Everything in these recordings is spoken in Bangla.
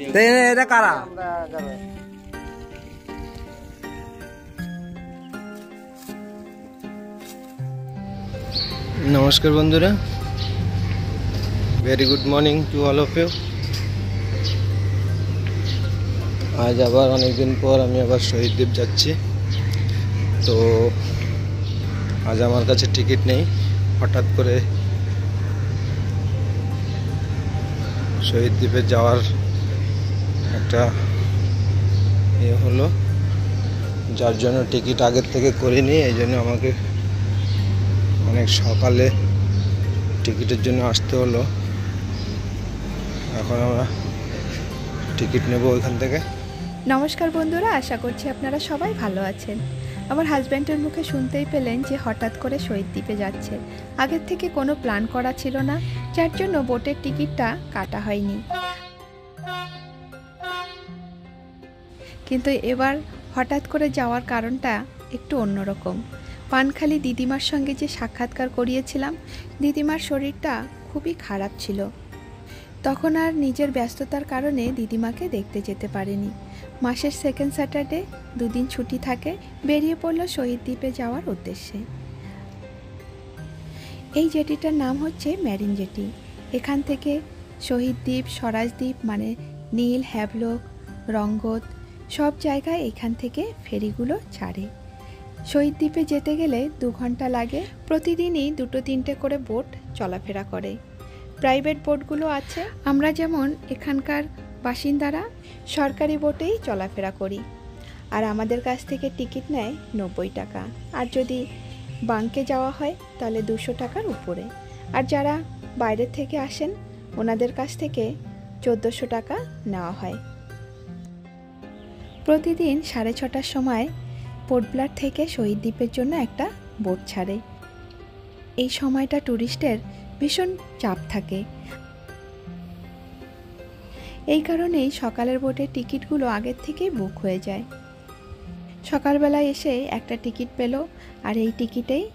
এটা কারা? নমস্কার বন্ধুরা, very good morning to all of you. আজ আবার অনেকদিন পর আমি আবার শহীদ দ্বীপ যাচ্ছি। তো আজ আমার কাছে টিকিট নেই, হঠাৎ করে শহীদ দ্বীপে যাওয়ার একটা হলো, যার জন্য টিকিট আগের থেকে করিনি। এই জন্য আমাকে অনেক সকালে টিকিটের জন্য আসতে হলো। এখন আমরা টিকিট নেব ওইখান থেকে। নমস্কার বন্ধুরা, আশা করছি আপনারা সবাই ভালো আছেন। আমার হাজব্যান্ডের মুখে শুনতেই পেলেন যে হঠাৎ করে শহীদ দ্বীপে যাচ্ছে। আগের থেকে কোনো প্ল্যান করা ছিল না, যার জন্য বোটের টিকিটটা কাটা হয়নি। কিন্তু এবার হঠাৎ করে যাওয়ার কারণটা একটু অন্যরকম। পানখালি দিদিমার সঙ্গে যে সাক্ষাৎকার করিয়েছিলাম, দিদিমার শরীরটা খুবই খারাপ ছিল। তখন আর নিজের ব্যস্ততার কারণে দিদিমাকে দেখতে যেতে পারেনি। মাসের সেকেন্ড স্যাটারডে 2 দিন ছুটি থাকে, বেরিয়ে পড়ল শহীদ দ্বীপে যাওয়ার উদ্দেশ্যে। এই জেটিটার নাম হচ্ছে মেরিন জেটি। এখান থেকে শহীদ দ্বীপ, স্বরাজদ্বীপ মানে নীল, হ্যাভলক, রঙ্গত সব জায়গায় এখান থেকে ফেরিগুলো ছাড়ে। শহীদ দ্বীপে যেতে গেলে 2 ঘন্টা লাগে। প্রতিদিনই 2-3টে করে বোট চলাফেরা করে। প্রাইভেট বোটগুলো আছে। আমরা যেমন এখানকার বাসিন্দারা সরকারি বোটেই চলাফেরা করি। আর আমাদের কাছ থেকে টিকিট নেয় 90 টাকা। আর যদি বাঙ্কে যাওয়া হয় তাহলে 200 টাকার উপরে। আর যারা বাইরে থেকে আসেন ওনাদের কাছ থেকে 1400 টাকা নেওয়া হয়। প্রতিদিন 6:30টার সময় পোর্ট ব্লেয়ার থেকে শহীদ দ্বীপের জন্য একটা বোট ছাড়ে। এই সময়টা ট্যুরিস্টের ভীষণ চাপ থাকে। এই কারণেই সকালের বোটের টিকিটগুলো আগের থেকেই বুক হয়ে যায়। সকালবেলায় এসে একটা টিকিট পেল, আর এই টিকিটেই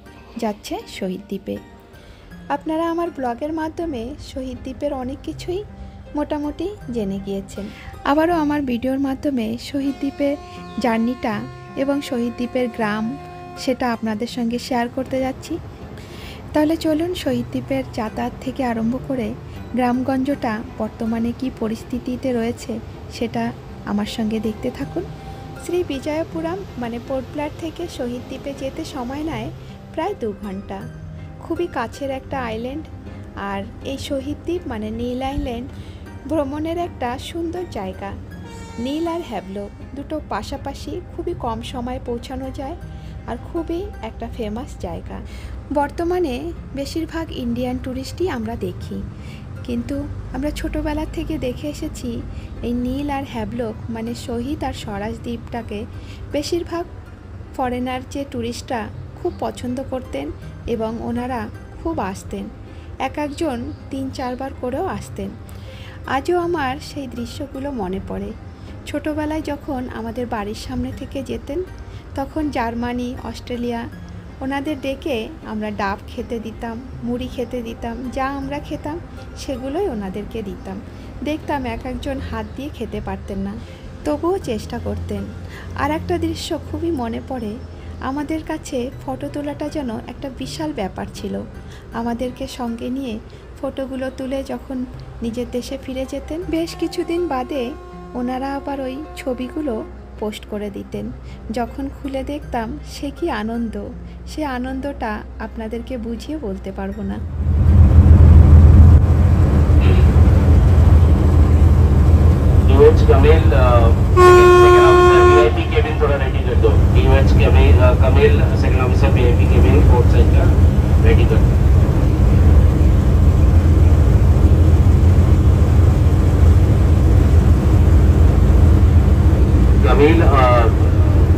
যাচ্ছে শহীদ দ্বীপে। আপনারা আমার ব্লগের মাধ্যমে শহীদ দ্বীপের অনেক কিছুই মোটামুটি জেনে গিয়েছেন। আবারও আমার ভিডিওর মাধ্যমে শহীদ দ্বীপের জার্নিটা এবং শহীদ দ্বীপের গ্রাম সেটা আপনাদের সঙ্গে শেয়ার করতে যাচ্ছি। তাহলে চলুন শহীদ দ্বীপের যাতায়াত থেকে আরম্ভ করে গ্রামগঞ্জটা বর্তমানে কি পরিস্থিতিতে রয়েছে সেটা আমার সঙ্গে দেখতে থাকুন। শ্রী বিজয়পুরম মানে পোর্ট ব্লেয়ার থেকে শহীদ দ্বীপে যেতে সময় নেয় প্রায় 2 ঘন্টা। খুবই কাছের একটা আইল্যান্ড। আর এই শহীদ দ্বীপ মানে নীল আইল্যান্ড ভ্রমণের একটা সুন্দর জায়গা। নীল আর হ্যাভলক দুটো পাশাপাশি খুবই কম সময়ে পৌঁছানো যায়, আর খুবই একটা ফেমাস জায়গা। বর্তমানে বেশিরভাগ ইন্ডিয়ান ট্যুরিস্টই আমরা দেখি, কিন্তু আমরা ছোটোবেলা থেকে দেখে এসেছি এই নীল আর হ্যাভলক মানে শহীদ আর স্বরাজদ্বীপটাকে বেশিরভাগ ফরেনার যে ট্যুরিস্টরা খুব পছন্দ করতেন এবং ওনারা খুব আসতেন। একজন 3-4 বার করেও আসতেন। আজও আমার সেই দৃশ্যগুলো মনে পড়ে। ছোটোবেলায় যখন আমাদের বাড়ির সামনে থেকে যেতেন, তখন জার্মানি, অস্ট্রেলিয়া ওনাদের ডেকে আমরা ডাব খেতে দিতাম, মুড়ি খেতে দিতাম, যা আমরা খেতাম সেগুলোই ওনাদেরকে দিতাম। দেখতাম একজন হাত দিয়ে খেতে পারতেন না, তবুও চেষ্টা করতেন। আর একটা দৃশ্য খুবই মনে পড়ে, আমাদের কাছে ফটো তোলাটা যেন একটা বিশাল ব্যাপার ছিল। আমাদেরকে সঙ্গে নিয়ে ফটোগুলো তুলে যখন নিজের দেশে ফিরে যেতেন, বেশ কিছুদিন বাদে ওনারা আবার ওই ছবিগুলো পোস্ট করে দিতেন। যখন খুলে দেখতাম সে কি আনন্দ, সে আনন্দটা আপনাদেরকে বুঝিয়ে বলতে পারবো না। कमिल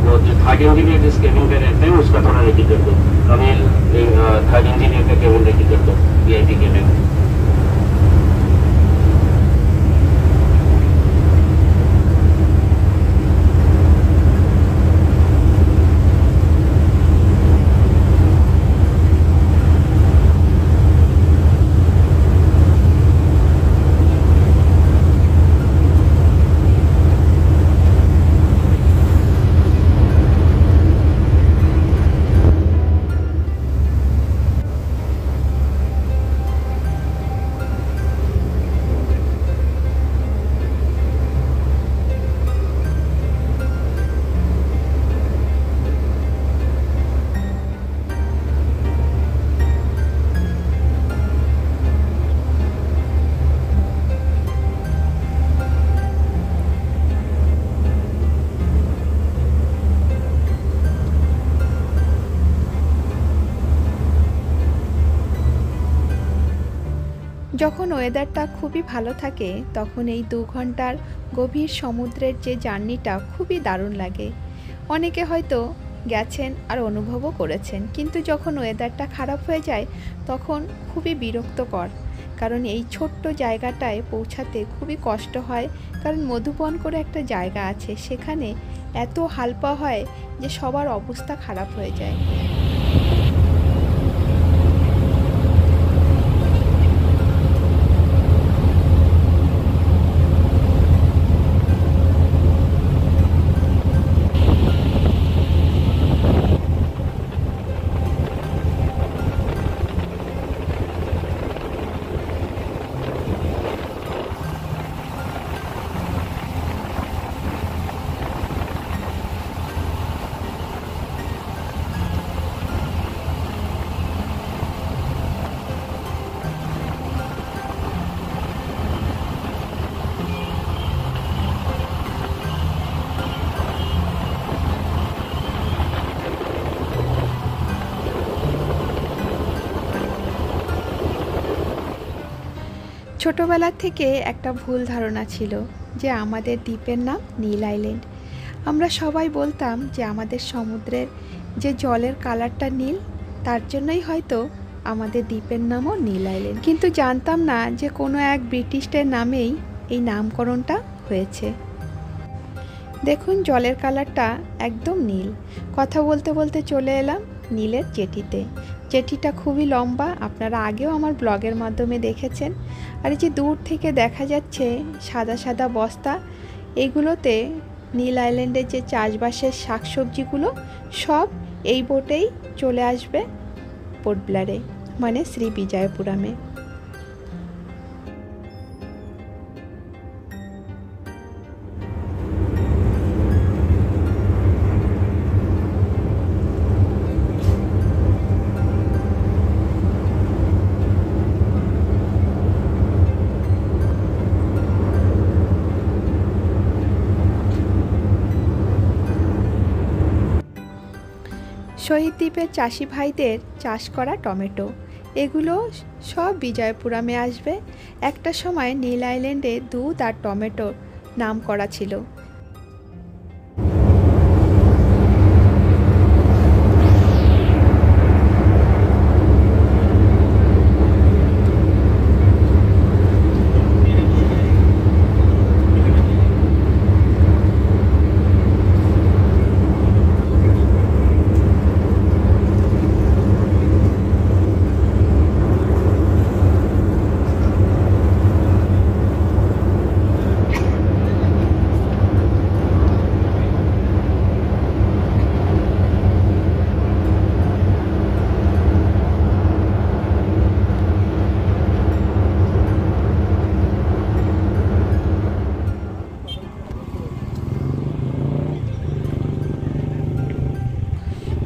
वो जो 3rd इंजीनियर जिस केबिन पे रहते हैं उसका थोड़ा रेडी कर दो। कमिल 3rd इंजीनियर का केबिन रेडी कर दो, वीआईपी केबिन। যখন ওয়েদারটা খুবই ভালো থাকে তখন এই 2 ঘন্টার গভীর সমুদ্রের যে জার্নিটা খুবই দারুণ লাগে। অনেকে হয়তো গেছেন আর অনুভবও করেছেন, কিন্তু যখন ওয়েদারটা খারাপ হয়ে যায় তখন খুবই বিরক্তকর, কারণ এই ছোট্ট জায়গাটায় পৌঁছাতে খুবই কষ্ট হয়। কারণ মধুবন করে একটা জায়গা আছে, সেখানে এত হালপা হয় যে সবার অবস্থা খারাপ হয়ে যায়। ছোটবেলা থেকে একটা ভুল ধারণা ছিল যে আমাদের দ্বীপের নাম নীল আইল্যান্ড। আমরা সবাই বলতাম যে আমাদের সমুদ্রের যে জলের কালারটা নীল, তার জন্যই হয়তো আমাদের দ্বীপের নামও নীল আইল্যান্ড। কিন্তু জানতাম না যে কোনো এক ব্রিটিশদের নামেই এই নামকরণটা হয়েছে। দেখুন জলের কালারটা একদম নীল। কথা বলতে বলতে চলে এলাম নীলের জেটিতে। জেটিটা খুবই লম্বা, আপনারা আগেও আমার ব্লগের মাধ্যমে দেখেছেন। আর এই যে দূর থেকে দেখা যাচ্ছে সাদা সাদা বস্তা, এগুলোতে নীল আইল্যান্ডের যে চাষবাসের শাকসবজিগুলো সব এই বোটেই চলে আসবে পোর্ট ব্লেয়ারে, মানে শ্রী বিজয়পুরমে। শহীদ দ্বীপের চাষি ভাইদের চাষ করা টমেটো, এগুলো সব বিজয়পুরমে আসবে। একটা সময় নীল আইল্যান্ডে দুধ আর টমেটোর নাম করা ছিল।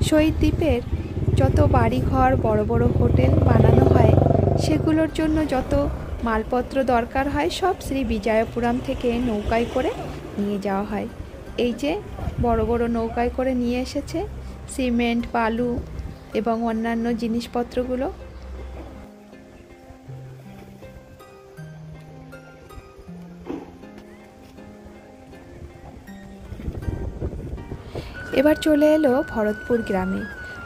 শহীদ দ্বীপের যত বাড়িঘর, বড় বড় হোটেল বানানো হয়, সেগুলোর জন্য যত মালপত্র দরকার হয় সব শ্রী বিজয়পুরম থেকে নৌকায় করে নিয়ে যাওয়া হয়। এই যে বড় বড় নৌকায় করে নিয়ে এসেছে সিমেন্ট, বালু এবং অন্যান্য জিনিসপত্রগুলো। এবার চলে এলো ভরতপুর গ্রামে।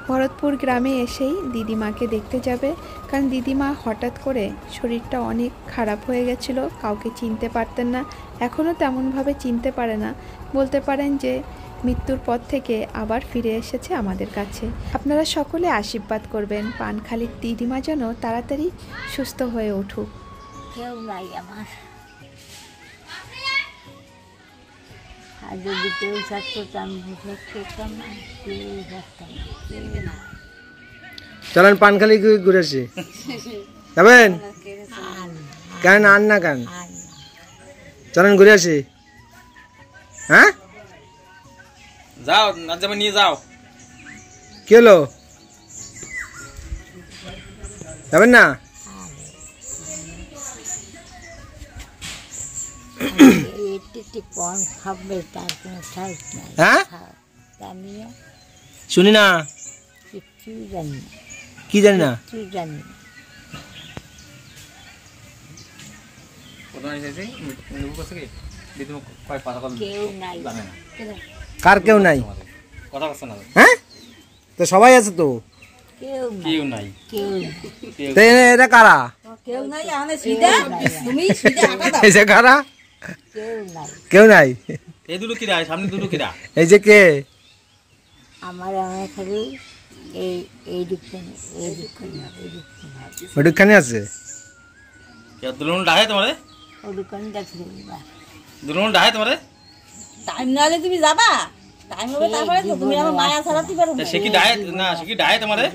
ভরতপুর গ্রামে এসেই দিদিমাকে দেখতে যাবে, কারণ দিদিমা হঠাৎ করে শরীরটা অনেক খারাপ হয়ে গেছিলো, কাউকে চিনতে পারতেন না, এখনও তেমনভাবে চিনতে পারে না। বলতে পারেন যে মৃত্যুর পর থেকে আবার ফিরে এসেছে আমাদের কাছে। আপনারা সকলে আশীর্বাদ করবেন পানখালির দিদিমা যেন তাড়াতাড়ি সুস্থ হয়ে উঠুক। কেউ নাই আমার, আর যদি কেউ থাকতো তো আমি বুঝে খেতাম না, কেউ থাকতাম না। চলেন পানখালি ঘুরে আসি। যাবেন কেন? আন না কেন? চলেন ঘুরে আসি। হ্যাঁ যাও, না যাবে নিয়ে যাও। কি হলো, যাবেন না? কম খাবে তার কোনো সাইজ নাই। হ্যাঁ আমিও শুনি না, কিচ্ছু জানি না, কি জানি না। কিচ্ছু জানি না। বর্তমানে এসেছি নেবু কাছে কি দিদি কয় পাতা কল কেউ নাই জানে না কার কেউ নাই? কথা বলছ না হ্যাঁ, তো সবাই আছে তো। কেউ নাই তো এটা কারা? কেউ নাই আনে সিধা তুমি সিধা আটা দাও এই যে কারা? কেউ নাই কেউ নাই। এই দুটো কিরা সামনে দুটো কিরা এই যে কে? আমার খালি এই দিকখানে ওইখানে আছে। কে দুলন ডাহে তোমারে ওই দোকানে দেখছি দুলন ডাহে তোমারে টাইম নালে তুমি যাবা টাইম হবে তারপরে তো তুমি আমার মায়া ছাড়াতে পারো তা সে কি ডাহে না সে কি ডাহে তোমারে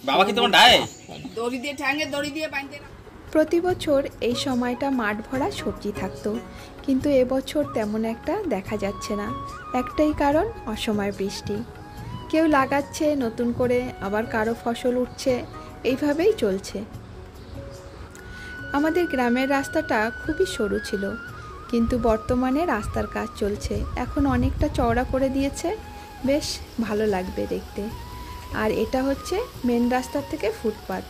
বাবা কি তোমার ডাহে প্রতি বছর এই সময়টা মাঠ ভরা সবজি থাকতো, কিন্তু এবছর তেমন একটা দেখা যাচ্ছে না। একটাই কারণ, অসময় বৃষ্টি। কেউ লাগাচ্ছে নতুন করে, আবার কারো ফসল উঠছে, এইভাবেই চলছে। আমাদের গ্রামের রাস্তাটা খুবই সরু ছিল, কিন্তু বর্তমানে রাস্তার কাজ চলছে, এখন অনেকটা চওড়া করে দিয়েছে, বেশ ভালো লাগবে দেখতে। আর এটা হচ্ছে মেন রাস্তার থেকে ফুটপাত।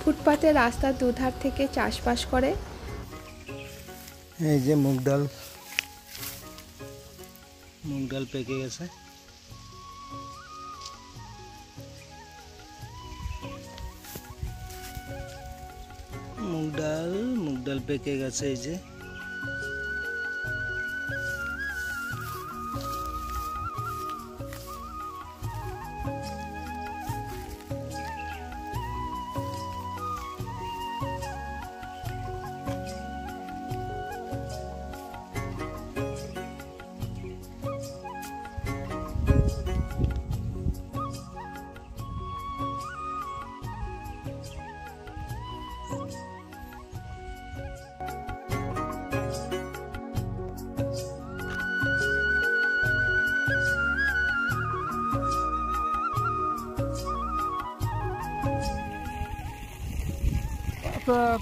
ফুটপাতে রাস্তার দুধার থেকে চাষবাস করে। এই যে মুগ ডাল পেকে গেছে। মুগ ডাল পেকে গেছে। এই যে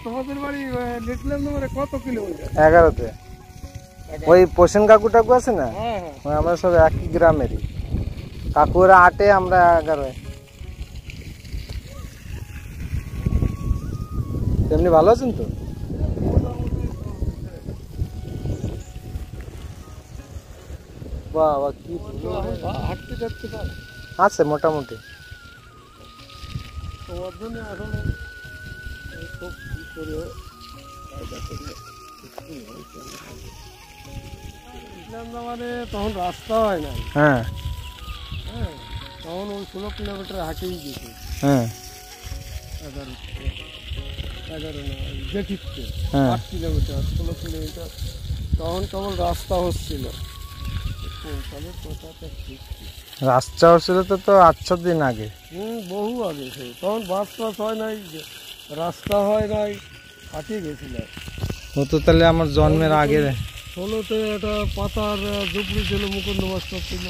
তোমাদের বাড়ি দেখলাম তোমার কত কিলোমিটার? 11তে। ওই পোষণ কাকু টাকু আছে না, আমরা সব একই গ্রামেরই। কাকুরা 8-এ, আমরা 11-এ। এমনি ভালো আছেন তো? বাবা কি হাঁটতে যাচ্ছে আছে মোটামুটি। তোমার জন্য এখন খুব কি করে মানে তখন রাস্তা হয় না। হ্যাঁ হ্যাঁ, তখন ওই 16 কিলোমিটার হাঁটেই যেত। হ্যাঁ 11 না জেঠিতে হ্যাঁ 8 কিলোমিটার 16 কিলোমিটার। তখন কেবল রাস্তা হচ্ছিল। কোনকালের কথাটা ঠিক রাস্তা হচ্ছিল তো 8-9 দিন আগে। বহু আগে সে তখন বাস টাস হয় নাই, রাস্তা হয় নাই, হাঁটিয়ে গেছিলাম। ও তো তাহলে আমার জন্মের আগে। 16তে একটা পাতার ঝুপড়ি ছিল, মুকুন্দ মাস্টার ছিল।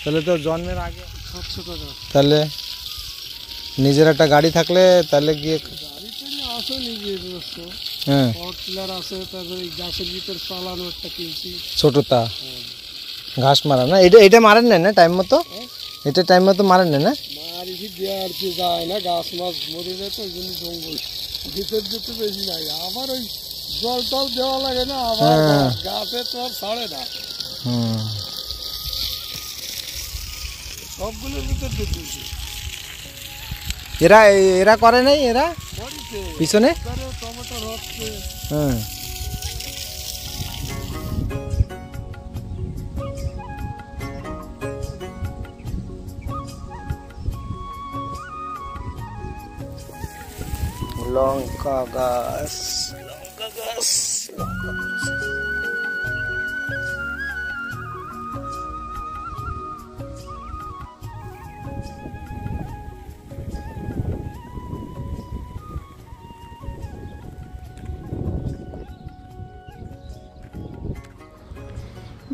তাহলে তো জন্মের আগে। 700 টাকা তাহলে নিজের একটা গাড়ি থাকলে তাহলে গিয়ে গাড়ি টাড়ি আসে নিজের রস্ত হ্যাঁ পাওয়ার টিলার আছে, তারপরে গাছের ভিতর চালানো একটা কিনছি। ছোটটা ঘাস মারা না, এটা মারেন না টাইম মতো? এটা টাইম মতো মারেন না? মারিছি দেওয়ার কি যায় না, গাছ মাছ মরে যায় তো, ওই জন্য জঙ্গল ভিতর যেতে বেশি নাই। আবার ওই জল টল দেওয়া লাগে না, আবার গাছে তো আর ছাড়ে না, সবগুলোর ভিতর যেতেছি। এরা করে নাই, এরা করিছে পিছনে টমেটো হচ্ছে। হ্যাঁ লঙ্কা গাছ।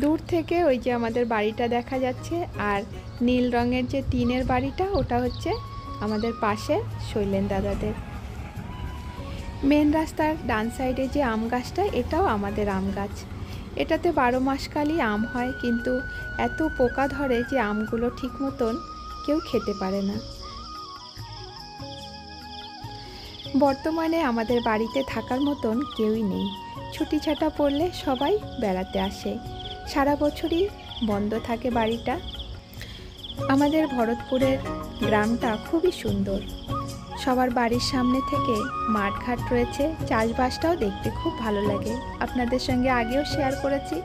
দূর থেকে ওই যে আমাদের বাড়িটা দেখা যাচ্ছে, আর নীল রঙের যে টিনের বাড়িটা, ওটা হচ্ছে আমাদের পাশে শৈলেন দাদাদের। মেন রাস্তার ডান সাইডে যে আম গাছটা, এটাও আমাদের আম গাছ। এটাতে 12 মাসকালই আম হয়, কিন্তু এত পোকা ধরে যে আমগুলো ঠিক মতন কেউ খেতে পারে না। বর্তমানে আমাদের বাড়িতে থাকার মতন কেউই নেই। ছুটি ছাটা পড়লে সবাই বেড়াতে আসে, সারা বছরই বন্ধ থাকে বাড়িটা। আমাদের ভরতপুরের গ্রামটা খুবই সুন্দর। সবার বাড়ির সামনে থেকে মাঠঘাট রয়েছে, চাষবাসটাও দেখতে খুব ভালো লাগে। আপনাদের সঙ্গে আগেও শেয়ার করেছি।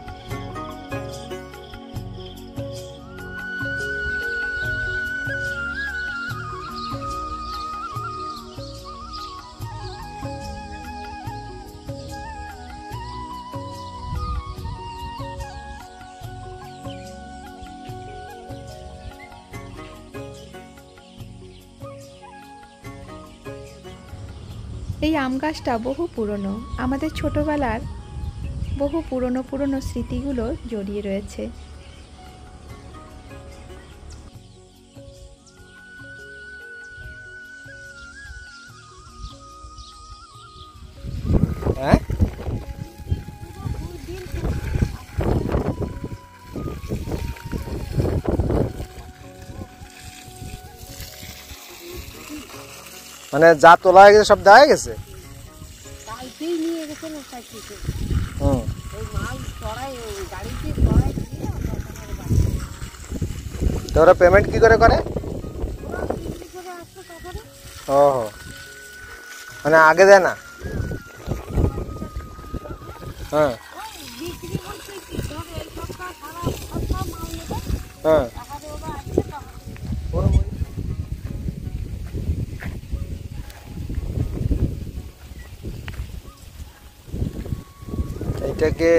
এই আম গাছটা বহু পুরনো, আমাদের ছোটবেলার বহু পুরনো স্মৃতিগুলো জড়িয়ে রয়েছে। হ্যাঁ মানে যা তোলা হয়ে গেছে সব দেওয়া গেছে। কালকেই নিয়ে গেছে না সাইকেলে। হুম, ওই মাল চড়াই গাড়িতে চড়াই দিয়ে তো ওরা পেমেন্ট কি করে করে? ও মানে আগে দেয় না? হ্যাঁ বিক্রি করছে কি ধর এই সপ্তাহ সারা সপ্তাহ মাল নেবে, হ্যাঁ টাকা দিয়ে ওরা আসছে টাকা। এটাকে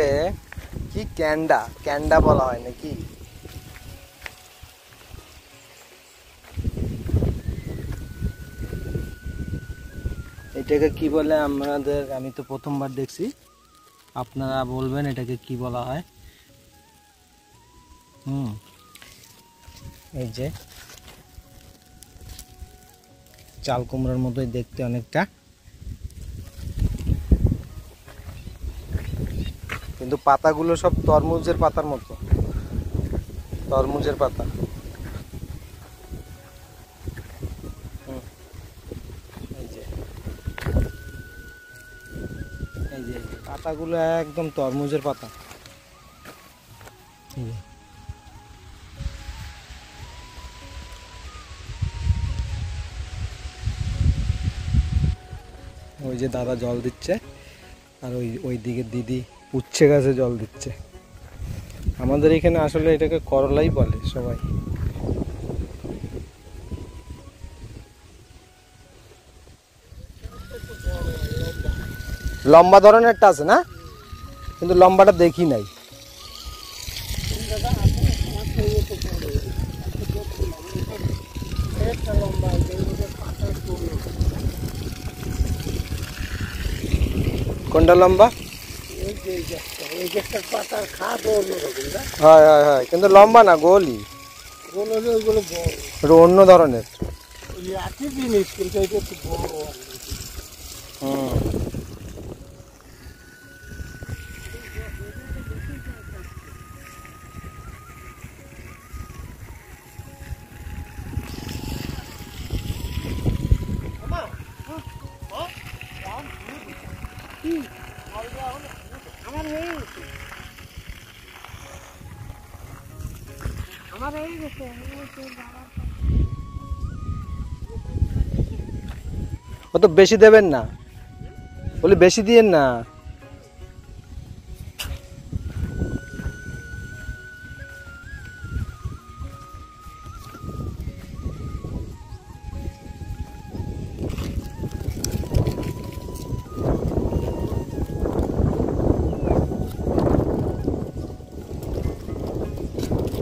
কি ক্যান্ডা ক্যান্ডা বলা হয় নাকি? এটাকে কি বলে আমাদের, আমি তো প্রথমবার দেখছি, আপনারা বলবেন এটাকে কি বলা হয়। এই যে চাল কুমড়ার মতোই দেখতে অনেকটা, কিন্তু পাতাগুলো সব তরমুজের পাতার মতো, তরমুজের পাতা। এই যে পাতাগুলো একদম তরমুজের পাতা। ওই যে দাদা জল দিচ্ছে, আর ওই দিকে দিদি উচ্ছে গাছে জল দিচ্ছে। আমাদের এখানে আসলে এটাকে করলাই বলে সবাই। লম্বা ধরনেরটা আছে না, কিন্তু লম্বাটা দেখি নাই। কোনটা লম্বা? হয় হয় হয়, কিন্তু লম্বা না, গোলই, অন্য ধরনের। জিনিস কিন্তু এটা একটু বড়। আমার হয়ে গেছে, আমার হয়ে গেছে। ও তো বেশি দেবেন না, বলি বেশি দিয়েন না।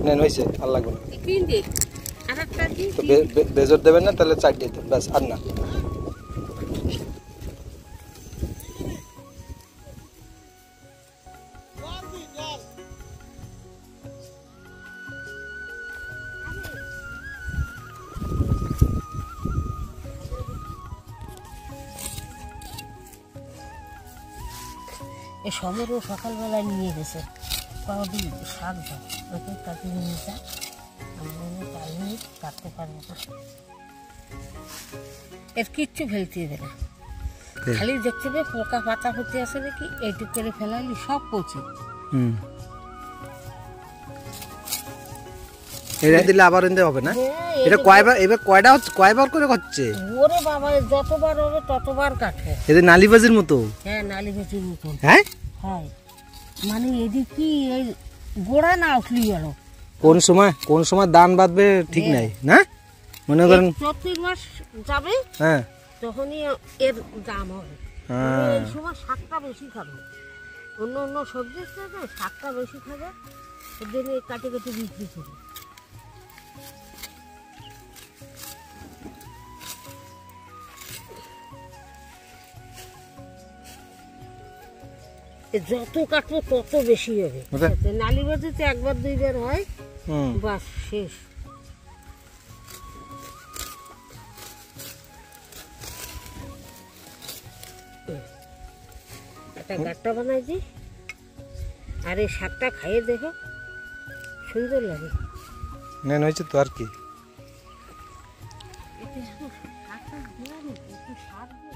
নেন হয়েছে, আর লাগবে না। বেজর দেবেন না, তাহলে 4 দিতে ব্যাস, আর না। এ সমরও সকালবেলায় নিয়ে গেছে, কদিন শাক দাও ওকে, তাকে নিয়ে যা, আমি টাইমে কাটতে পারবো না, এর কিচ্ছু ফেলতে দেবে না। খালি দেখতে পেয়ে পোকা পাতা হতে আসে নাকি এইটুক করে ফেলাইলি সব পচে। হুম, এটা দিলে আবার এনতে হবে না? হ্যাঁ, এটা কয়বার, এবার কয়টা হচ্ছে, কয়বার করে হচ্ছে? ওরে বাবা যতবার হবে ততবার কাটে। এটা নালিবাজির মতো। হ্যাঁ নালি বেচির মতন হ্যাঁ, হয়, মানে এদিক কি এই গোড়া না উঠলি গেল। কোন সময় দান বাঁধবে ঠিক নাই না, মনে করেন 34 মাস যাবে হ্যাঁ তখনই এর দাম হবে। হ্যাঁ। এই সময় শাকটা বেশি খাবে, অন্য অন্য সবজির থেকে শাকটা বেশি খাবে, ওর জন্য কাটে কেটে বিক্রি করি। যত কাটবো তত বেশি হবে। ওকে। নালিবাজিতে একবার দুইবার হয়, হুম, বাস শেষ। একটা গাট্টা বানাই দিই, আর এই শাকটা খাইয়ে দেখো, সুন্দর লাগে। নেন হয়েছে তো আর কি। শাকটা দিয়ে একটু সার দিয়ে